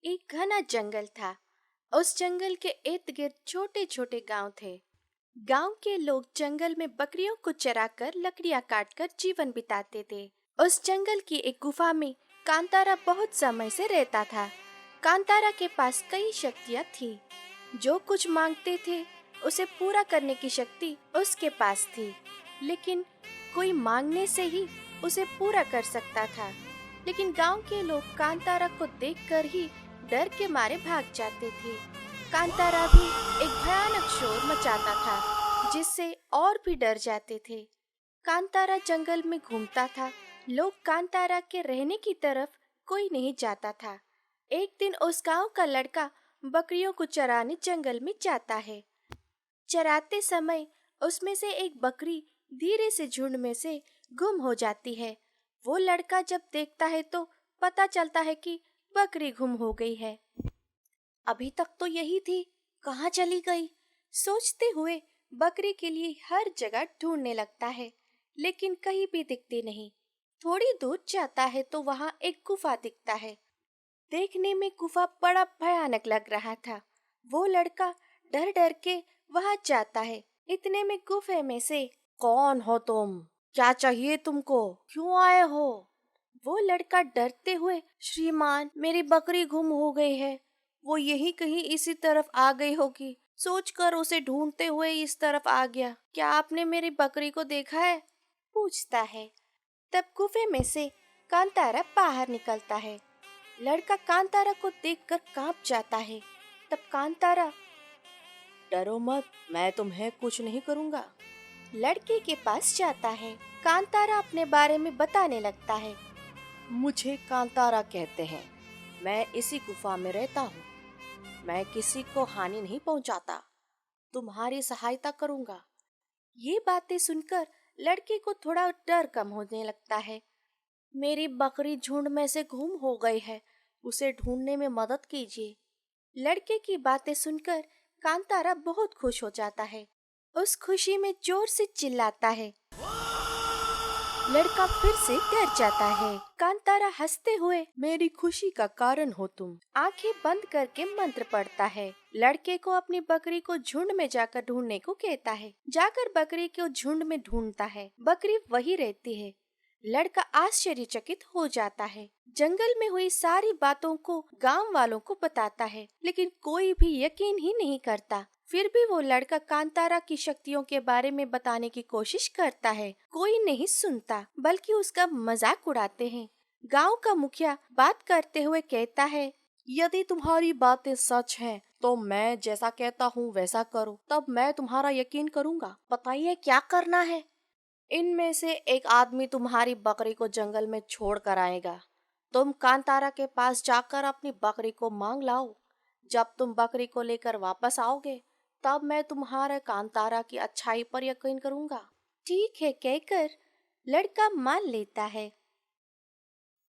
एक घना जंगल था। उस जंगल के इर्द गिर्द छोटे छोटे गांव थे। गांव के लोग जंगल में बकरियों को चराकर लकड़ियां काटकर जीवन बिताते थे। उस जंगल की एक गुफा में कांतारा बहुत समय से रहता था। कांतारा के पास कई शक्तियां थी। जो कुछ मांगते थे उसे पूरा करने की शक्ति उसके पास थी। लेकिन कोई मांगने से ही उसे पूरा कर सकता था। लेकिन गांव के लोग कांतारा को देखकर ही डर के मारे भाग जाते थे। कांतारा भी एक भयानक शोर मचाता था जिससे और भी डर जाते थे। कांतारा जंगल में घूमता था। लोग कांतारा के रहने की तरफ कोई नहीं जाता था। एक दिन उस गांव का लड़का बकरियों को चराने जंगल में जाता है। चराते समय उसमें से एक बकरी धीरे से झुंड में से गुम हो जाती है। वो लड़का जब देखता है तो पता चलता है कि बकरी गुम हो गई है। अभी तक तो यही थी, कहाँ चली गई? सोचते हुए बकरी के लिए हर जगह ढूंढने लगता है, लेकिन कहीं भी दिखती नहीं। थोड़ी दूर जाता है तो वहाँ एक गुफा दिखता है। देखने में गुफा बड़ा भयानक लग रहा था। वो लड़का डर डर के वहाँ जाता है। इतने में गुफे में से, कौन हो तुम? क्या चाहिए तुमको? क्यों आए हो? वो लड़का डरते हुए, श्रीमान मेरी बकरी गुम हो गई है। वो यही कहीं इसी तरफ आ गई होगी। सोचकर उसे ढूंढते हुए इस तरफ आ गया। क्या आपने मेरी बकरी को देखा है? पूछता है। तब गुफे में से कांतारा बाहर निकलता है। लड़का कांतारा को देखकर कांप जाता है। तब कांतारा, डरो मत, मैं तुम्हें कुछ नहीं करूँगा, लड़के के पास जाता है। कांतारा अपने बारे में बताने लगता है। मुझे कांतारा कहते हैं। मैं इसी गुफा में रहता हूँ। मैं किसी को हानि नहीं पहुँचाता। तुम्हारी सहायता करूँगा। ये बातें सुनकर लड़के को थोड़ा डर कम होने लगता है। मेरी बकरी झुंड में से गुम हो गई है, उसे ढूंढने में मदद कीजिए। लड़के की बातें सुनकर कांतारा बहुत खुश हो जाता है। उस खुशी में जोर से चिल्लाता है। लड़का फिर से डर जाता है। कांतारा हंसते हुए, मेरी खुशी का कारण हो तुम, आंखें बंद करके मंत्र पढ़ता है। लड़के को अपनी बकरी को झुंड में जाकर ढूंढने को कहता है। जाकर बकरी को झुंड में ढूंढता है। बकरी वही रहती है। लड़का आश्चर्यचकित हो जाता है। जंगल में हुई सारी बातों को गांव वालों को बताता है, लेकिन कोई भी यकीन ही नहीं करता। फिर भी वो लड़का कांतारा की शक्तियों के बारे में बताने की कोशिश करता है। कोई नहीं सुनता, बल्कि उसका मजाक उड़ाते हैं। गांव का मुखिया बात करते हुए कहता है, यदि तुम्हारी बातें सच हैं, तो मैं जैसा कहता हूँ वैसा करो, तब मैं तुम्हारा यकीन करूँगा। बताइए क्या करना है? इनमें से एक आदमी तुम्हारी बकरी को जंगल में छोड़ कर आएगा। तुम कांतारा के पास जाकर अपनी बकरी को मांग लाओ। जब तुम बकरी को लेकर वापस आओगे, तब मैं तुम्हारे कांतारा की अच्छाई पर यकीन करूंगा। ठीक है कहकर लड़का मान लेता है।